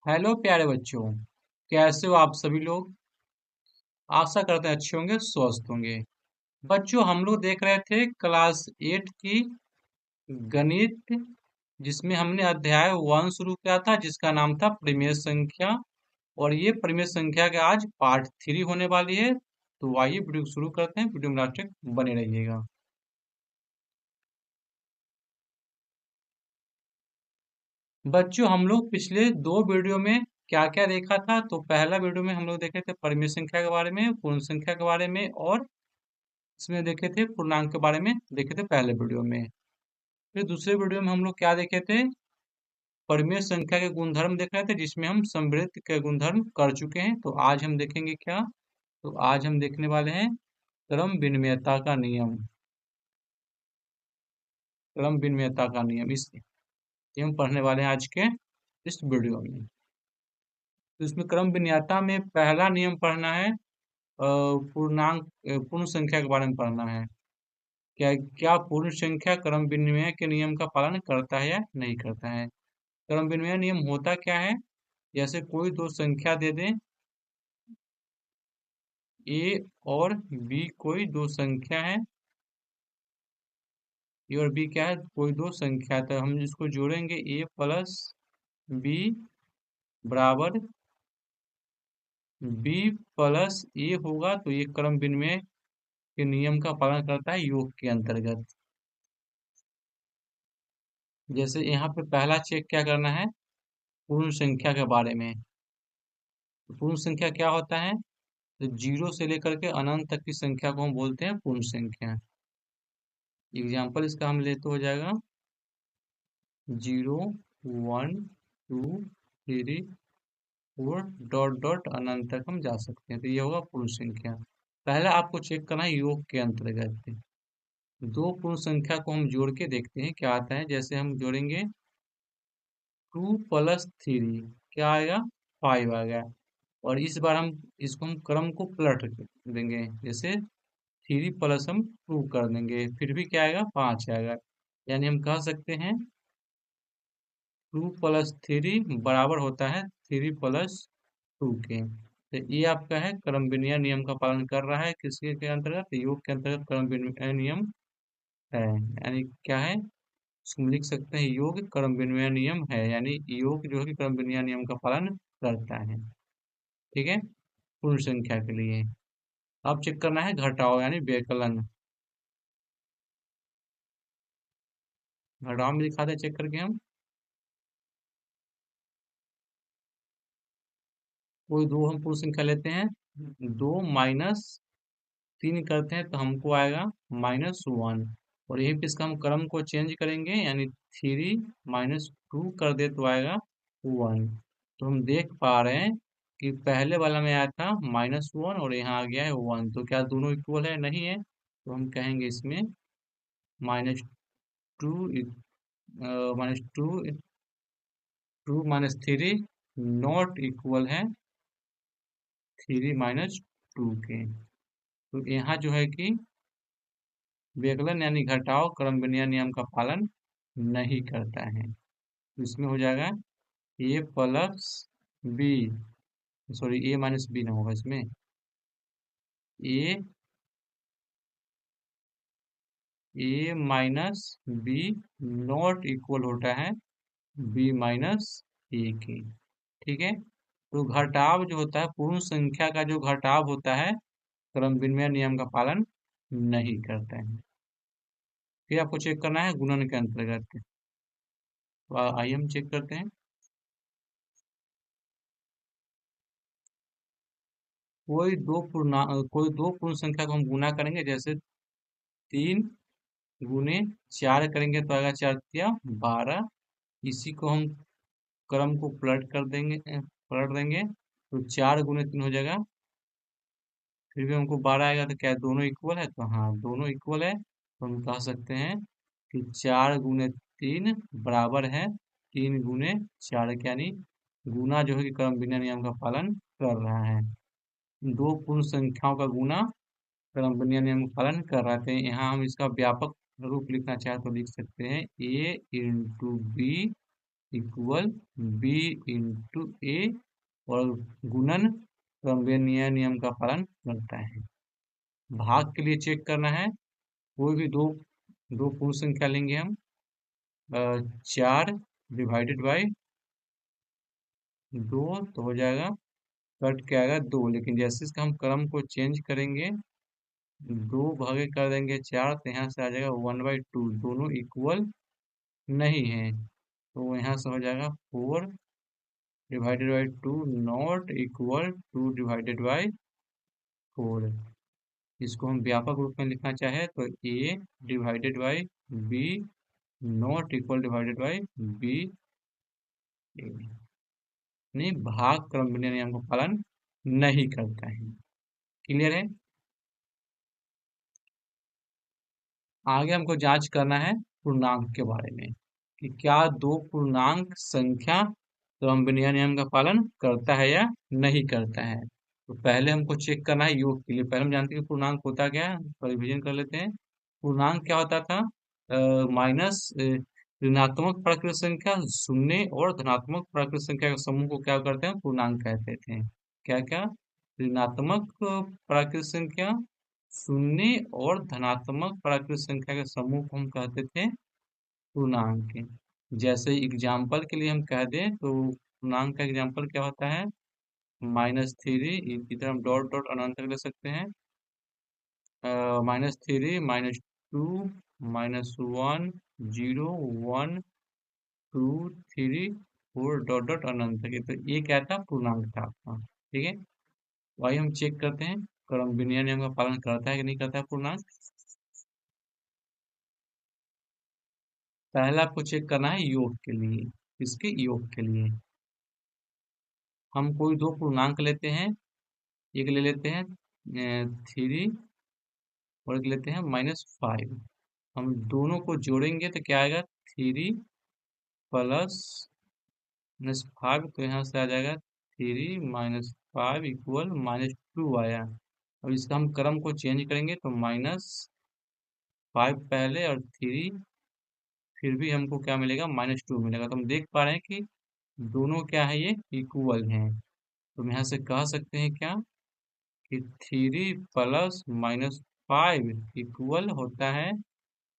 Hello प्यारे बच्चों। कैसे हो आप सभी लोग। आशा करते हैं अच्छे होंगे, स्वस्थ होंगे। बच्चों, हम लोग देख रहे थे क्लास 8 की गणित, जिसमें हमने अध्याय 1 शुरू किया था, जिसका नाम था परिमेय संख्या। और ये परिमेय संख्या का आज पार्ट 3 होने वाली है। तो आइए वीडियो को शुरू करते हैं। वीडियो में लास्ट तक बने रहिएगा। बच्चों, हम लोग पिछले दो वीडियो में क्या क्या देखा था। तो पहला वीडियो में हम लोग देखे थे परिमेय संख्या के बारे में, पूर्ण संख्या के बारे में, और इसमें देखे थे पूर्णांक के बारे में देखे थे पहले वीडियो में। फिर दूसरे वीडियो में हम लोग क्या देखे थे, परिमेय संख्या के गुणधर्म देख रहे थे, जिसमें हम समवृत्त के गुणधर्म कर चुके हैं। तो आज हम देखेंगे क्या, तो आज हम देखने वाले हैं क्रम विनिमयता का नियम। क्रम विनिमयता का नियम ये हम पढ़ने वाले हैं आज के इस वीडियो में। तो इसमें क्रम विनिमयता में पहला नियम पढ़ना है, पूर्ण संख्या के बारे में पढ़ना है। क्या क्या पूर्ण संख्या क्रम विनिमय के नियम का पालन करता है या नहीं करता है। क्रम विनिमय नियम होता क्या है। जैसे कोई दो संख्या दे दें, ए और बी कोई दो संख्या है। ए और बी क्या है, कोई दो संख्या है। तो हम इसको जोड़ेंगे, ए प्लस बी बराबर बी प्लस ए होगा। तो ये क्रम विनिमय के नियम का पालन करता है योग के अंतर्गत। जैसे यहाँ पे पहला चेक क्या करना है, पूर्ण संख्या के बारे में। तो पूर्ण संख्या क्या होता है, तो जीरो से लेकर के अनंत तक की संख्या को हम बोलते हैं पूर्ण संख्या। एग्जाम्पल इसका हम ले तो हो जाएगा 0 1 2 3 4 डॉट डॉट अनंत तक हम जा सकते हैं। तो ये होगा पूर्ण संख्या। पहला आपको चेक करना है योग के अंतर्गत। दो पूर्ण संख्या को हम जोड़ के देखते हैं क्या आता है। जैसे हम जोड़ेंगे 2 प्लस 3, क्या आएगा, 5 आ गया। और इस बार हम इसको हम क्रम को पलट देंगे। जैसे 3 प्लस हम 2 कर देंगे, फिर भी क्या आएगा, 5 आएगा। यानी हम कह सकते हैं 2 प्लस 3 बराबर होता है 3 प्लस 2 के। तो ये आपका है क्रम विनिमय नियम का पालन कर रहा है। किसके के अंतर्गत, योग के अंतर्गत क्रम विनिमय नियम है। यानी क्या है, इसको हम लिख सकते हैं योग क्रम विनिमय नियम है। यानी योग जो है कि क्रम विनिमय नियम का पालन करता है। ठीक है, पूर्ण संख्या के लिए। अब चेक करना है घटाओ यानी व्यकलन। घटाओ में दिखाते हैं चेक करके हम। कोई दो हम पूर्ण संख्या लेते हैं, 2 - 3 करते हैं तो हमको आएगा -1। और यहीं पे इसका हम क्रम को चेंज करेंगे, यानी 3 - 2 कर दे तो आएगा 1। तो हम देख पा रहे हैं कि पहले वाला में आया था -1 और यहाँ आ गया है 1। तो क्या दोनों इक्वल है, नहीं है। तो हम कहेंगे इसमें -2 -2 - 3 नॉट इक्वल है 3 - 2 के। तो यहाँ जो है कि व्यकलन यानी घटाव क्रम विनिमय नियम का पालन नहीं करता है। तो इसमें हो जाएगा ए प्लस बी, सॉरी ए माइनस बी ना होगा इसमें, ए ए माइनस बी नॉट इक्वल होता है बी माइनस ए के। ठीक है, तो घटाव जो होता है, पूर्ण संख्या का जो घटाव होता है, क्रम विनिमय नियम का पालन नहीं करता है। फिर आपको चेक करना है गुणन के अंतर्गत। तो आइए हम चेक करते हैं। कोई दो पूर्ण संख्या को हम गुना करेंगे। जैसे 3 × 4 करेंगे तो आएगा 4 × 3 = 12। इसी को हम क्रम को पलट देंगे तो 4 × 3 हो जाएगा। फिर भी हमको 12 आएगा। तो क्या दोनों इक्वल है, तो हाँ दोनों इक्वल है। तो हम कह सकते हैं कि 4 × 3 बराबर है 3 × 4 के। यानी गुना जो है कि क्रम विनिमय नियम का पालन कर रहा है। दो पूर्ण संख्याओं का गुना क्रम विनिमय नियम का पालन कर रहा है। यहाँ हम इसका व्यापक रूप लिखना चाहे तो लिख सकते हैं a × b equal B into A, और गुणन क्रमबेनिया नियम का पालन करता है। भाग के लिए चेक करना है, कोई भी दो दो पूर्ण संख्या लेंगे हम, 4 डिवाइडेड बाई 2 तो हो जाएगा, कट क्या आएगा 2, लेकिन जैसे इसका हम क्रम को चेंज करेंगे, 2 भागे कर देंगे 4, तो यहाँ से आ जाएगा 1/2, दोनों इक्वल नहीं है, तो यहाँ से हो जाएगा 4 divided by 2 not equal 2 divided by 4। इसको हम व्यापक रूप में लिखना चाहे तो a divided by b not equal divided by b, नहीं भाग क्रम नियम का पालन नहीं करता है। क्लियर है? आगे हमको जांच करना है पूर्णांक के बारे में, कि क्या दो पूर्णांक संख्या क्रमबेनिया नियम का पालन करता है या नहीं करता है। तो पहले हमको चेक करना है योग के लिए। पहले हम जानते हैं कि पूर्णांक होता क्या है, तो रिवीजन कर लेते हैं। पूर्णांक क्या होता था, माइनस ऋणात्मक प्राकृत संख्या, शून्य और धनात्मक प्राकृत संख्या के समूह को क्या करते हैं, पूर्णांक कहते थे। क्या क्या, ऋणात्मक प्राकृत संख्या, शून्य और धनात्मक प्राकृत संख्या के समूह को हम कहते थे पूर्णांक। जैसे एग्जाम्पल के लिए हम कह दें तो पूर्णांक का एग्जाम्पल क्या होता है, -3, इधर हम डॉट डॉट अनंत तक ले सकते हैं, -3 -2 -1 0 1 2 3 4 डॉट डॉट अनंत तक। तो ये क्या था, पूर्णांक था आपका। ठीक है, वही हम चेक करते हैं क्रमबेनिया नियम का पालन करता है कि नहीं करता है पूर्णांक। पहला आपको चेक करना है योग के लिए। इसके योग के लिए हम कोई दो पूर्णांक लेते हैं, एक ले लेते हैं 3 और एक लेते हैं -5। हम दोनों को जोड़ेंगे तो क्या आएगा, 3 प्लस -5, तो यहाँ से आ जाएगा 3 -5 इक्वल -2 आया। अब इसका हम क्रम को चेंज करेंगे तो -5 पहले और 3, फिर भी हमको क्या मिलेगा, -2 मिलेगा। तो हम देख पा रहे हैं कि दोनों क्या है, ये इक्वल हैं। तो हम यहाँ से कह सकते हैं क्या, कि 3 प्लस -5 इक्वल होता है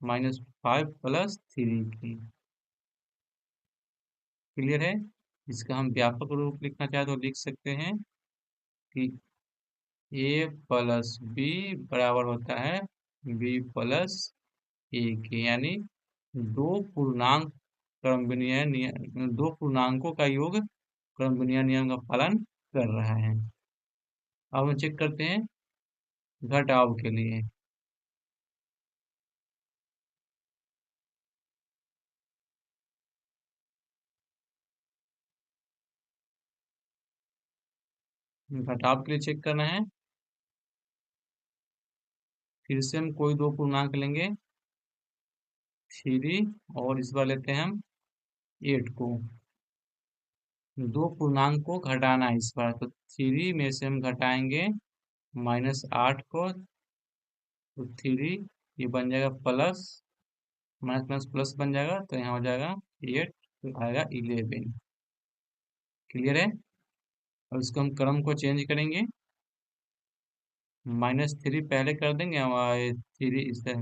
-5 प्लस 3 की। क्लियर है? इसका हम व्यापक रूप लिखना चाहे तो लिख सकते हैं कि a प्लस बी बराबर होता है b प्लस ए के, यानी दो पूर्णांक क्रमबेनिया नियम, दो पूर्णांकों का योग क्रमबेनिया नियम का पालन कर रहा है। अब हम चेक करते हैं घटाव के लिए। घटाव के लिए चेक करना है, फिर से हम कोई दो पूर्णांक लेंगे, 3 और इस बार लेते हैं हम 8 को। दो पूर्णांक को घटाना है इस बार, तो 3 में से हम घटाएंगे -8 को, तो 3 ये बन जाएगा प्लस, माइनस प्लस प्लस बन जाएगा, तो यहाँ हो जाएगा 8, तो आएगा 11। क्लियर है? और इसको हम क्रम को चेंज करेंगे, -3 पहले कर देंगे और 3 इसे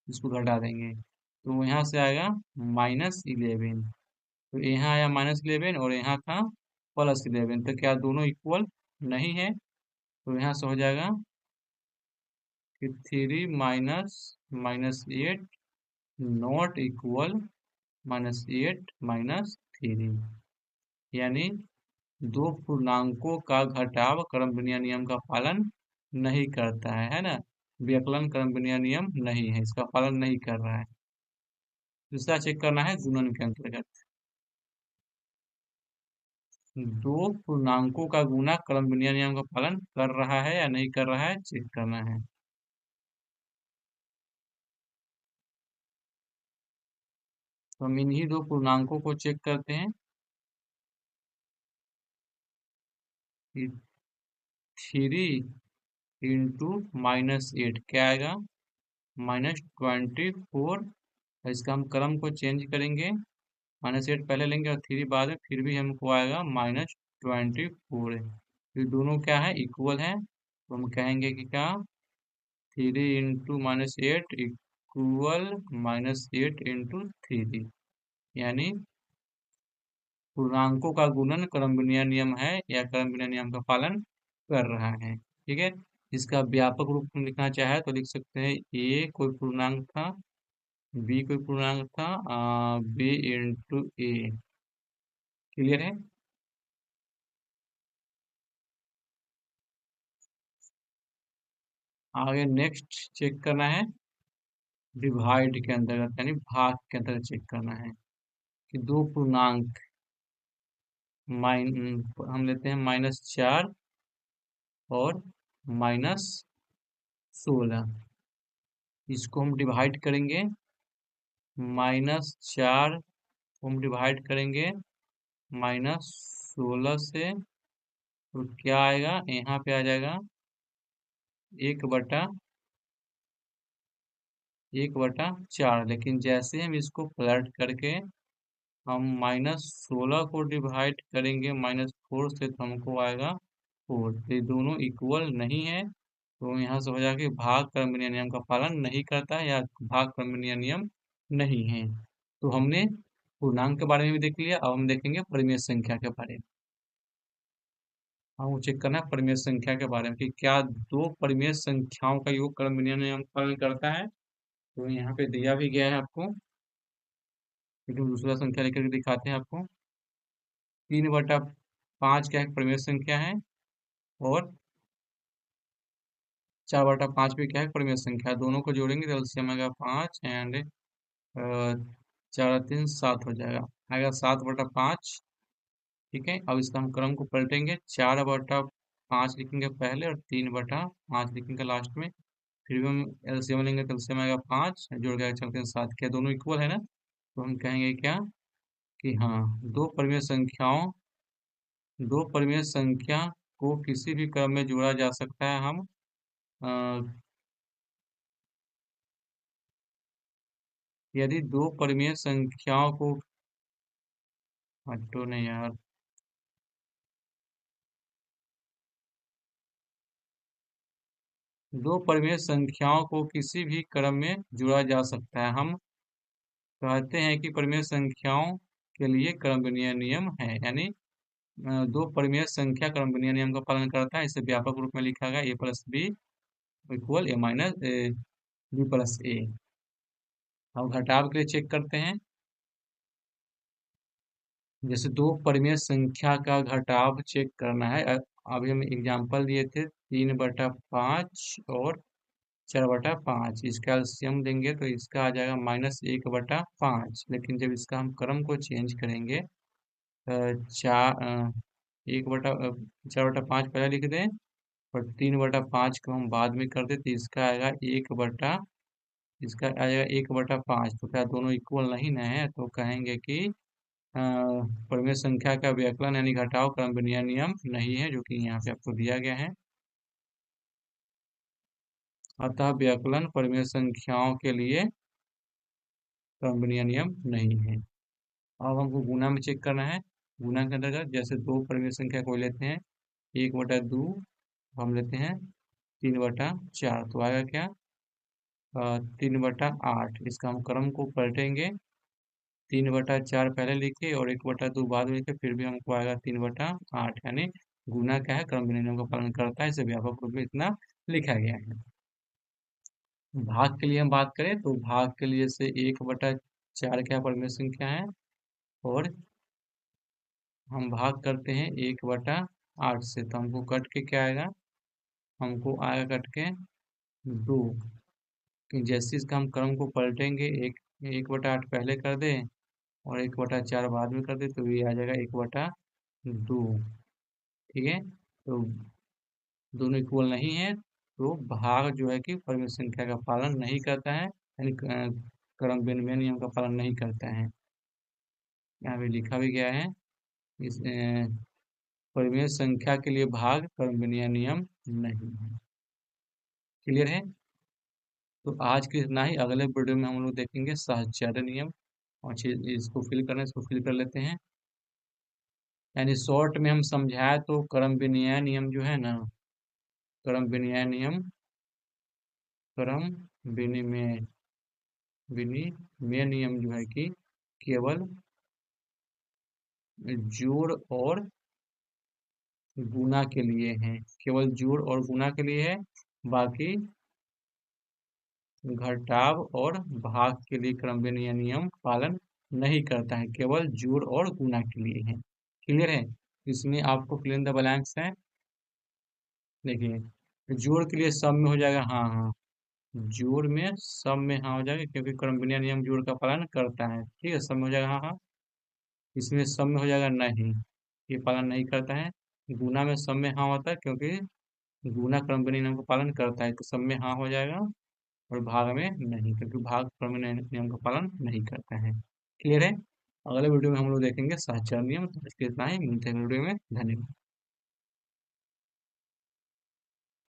इसको घटा देंगे, तो यहाँ से आएगा -11। तो यहाँ आया -11 और यहाँ था +11, तो क्या दोनों इक्वल नहीं है। तो यहाँ से हो जाएगा कि 3 माइनस -8 नॉट इक्वल -8 -3, यानी दो पूर्णांकों का घटाव क्रमबेनिया नियम का पालन नहीं करता है ना। व्यकलन क्रमबेनिया नियम नहीं है, इसका पालन नहीं कर रहा है। दूसरा चेक करना है गुणन के अंतर्गत, दो पूर्णांकों का गुना क्रमबेनिया नियम का पालन कर रहा है या नहीं कर रहा है, चेक करना है। तो हम इन्हीं दो पूर्णांकों को चेक करते हैं कि 3 इंटू -8 क्या आएगा, -24। इसका हम क्रम को चेंज करेंगे, -8 पहले लेंगे और 3 बाद में, फिर भी हमको आएगा -24। ये दोनों क्या है, इक्वल है, तो हम कहेंगे कि क्या, 3 इंटू -8 इक्वल -8 इंटू 3, यानी पूर्णांकों का गुणन क्रमविन्याय नियम है या क्रमविन्याय नियम का पालन कर रहा है। ठीक है, इसका व्यापक रूप में लिखना चाहे तो लिख सकते हैं, ए कोई पूर्णांक था, बी कोई पूर्णांक था, बी इंटू ए। क्लियर है? आगे नेक्स्ट चेक करना है डिवाइड के अंतर्गत, यानी भाग के अंतर्गत चेक करना है कि दो पूर्णांक हम लेते हैं -4 और -16, इसको हम डिवाइड करेंगे, -4 को हम डिवाइड करेंगे -16 से, तो क्या आएगा, यहाँ पे आ जाएगा 1/4। लेकिन जैसे हम इसको पलट करके हम -16 को डिवाइड करेंगे -4 से, तो हमको आएगा 4। तो ये दोनों इक्वल नहीं है, तो यहाँ से हो जाएगा कि भाग क्रमविन्याय नियम का पालन नहीं करता है या भाग क्रमविन्याय नियम नहीं है। तो हमने पूर्णांक के बारे में भी देख लिया, अब हम देखेंगे परिमेय संख्या के बारे में। हमको चेक करना है परिमेय संख्या के बारे में कि क्या दो परिमेय संख्याओं का योग क्रमविन्याय नियम का पालन करता है। तो यहाँ पे दिया भी गया है आपको, लेकिन दूसरा संख्या लेकर के दिखाते हैं आपको। 3/5 क्या है, परिमेय संख्या है, और 4/5 भी क्या है, परिमेय संख्या है। दोनों को जोड़ेंगे तो एलसीएम आएगा 5 एंड 4 3 7 हो जाएगा, आएगा 7/5। ठीक है, अब इसका हम क्रम को पलटेंगे, 4/5 लिखेंगे पहले और 3/5 लिखेंगे लास्ट में। फिर भी हम एलसीएम लेंगे तो एलसीएम आएगा 5, जोड़ के चलते हैं 7। क्या दोनों इक्वल है ना, तो हम कहेंगे क्या कि हाँ, दो परिमेय संख्या को किसी भी क्रम में जोड़ा जा सकता है। हम यदि दो परिमेय संख्याओं को, हटो नहीं यार, दो परिमेय संख्याओं को किसी भी क्रम में जोड़ा जा सकता है। हम कहते हैं कि परिमेय संख्याओं के लिए क्रमविन्याय नियम है, यानी दो परिमेय संख्या क्रमविन्याय नियम का पालन करता है। इसे व्यापक रूप में लिखा गया, a + b equal a - b + a। अब घटाव के लिए चेक करते हैं, जैसे दो परिमेय संख्या का घटाव चेक करना है। अभी हम एग्जांपल दिए थे 3/5 और 4/5, इसका एलसीएम देंगे तो इसका आ जाएगा -1/5। लेकिन जब इसका हम क्रम को चेंज करेंगे, चार 4/5 पहले लिख दें और 3/5 को हम बाद में कर दें, तो इसका आ जाएगा 1/5। तो क्या दोनों इक्वल नहीं ना है, तो कहेंगे कि परिमेय संख्या का व्यकलन यानी घटाव क्रमविन्याय नियम नहीं है, जो कि यहाँ पे आपको दिया गया है। अतः व्यकलन परिमेय संख्याओं के लिए क्रमविन्याय नियम नहीं है। अब हमको गुणा में चेक करना है। गुणा के अंतर्गत जैसे दो परिमेय संख्या को लेते हैं, 1/2 हम लेते हैं 3/4, तो आएगा क्या, 3/8। इसका हम क्रम को पलटेंगे, 3/4 पहले लिखे और 1/2 बाद में लिखे, फिर भी हमको आएगा 3/8। यानी गुना क्या है, क्रमविन्याय नियम का पालन करता है। इसे व्यापक रूप में इतना लिखा गया है। भाग के लिए हम बात करें तो भाग के लिए से 1/4 क्या परिमेय संख्या है, और हम भाग करते हैं 1/8 से, तो हमको कट के क्या आएगा, हमको आएगा कट के 2। कि जैसे इसका हम क्रम को पलटेंगे, 1/8 पहले कर दें और 1/4 बाद में कर दें, तो ये आ जाएगा 1/2। ठीक है, तो दोनों इक्वल नहीं है, तो भाग जो है कि परिमेय संख्या का पालन नहीं करता है, यानी क्रमविन्याय नियम का पालन नहीं करता है। यहाँ पे लिखा भी गया है, इस परिमेय संख्या के लिए भाग क्रमविन्याय नियम नहीं है। क्लियर है? तो आज के इतना ही। अगले वीडियो में हम लोग देखेंगे साहचर्य नियम। और इसको फिल करना है, इसको फिल कर लेते हैं। यानी शॉर्ट में हम समझाए तो क्रम विन्याय नियम जो है ना, क्रम विन्याय नियम, क्रम विनिमय विनिमय नियम जो है कि केवल जोड़ और गुना के लिए है, केवल जोड़ और गुना के लिए है। बाकी घटाव और भाग के लिए क्रम विनिमय नियम पालन नहीं करता है, केवल जोड़ और गुना के लिए है। क्लियर है? इसमें आपको फिल इन द ब्लैंक्स है। देखिए जोड़ के लिए सब में हो जाएगा हाँ हाँ, जोड़ में सब में हाँ हो जाएगा, क्योंकि क्रम विनिमय नियम जोड़ का पालन करता है। ठीक है, सब में हो जाएगा हाँ हाँ। इसमें सब में हो जाएगा नहीं, ये पालन नहीं करता है। गुना में सब में हाँ होता है, क्योंकि गुना क्रम विनिमय नियम का पालन करता है, तो सब में हाँ हो जाएगा। और भाग में नहीं, क्योंकि भाग क्रम विनिमय नियम का पालन नहीं करता है। क्लियर है? अगले वीडियो में हम लोग देखेंगे सहचर नियम। तो इसके इतना ही, मिलते हैं अगले वीडियो में। धन्यवाद।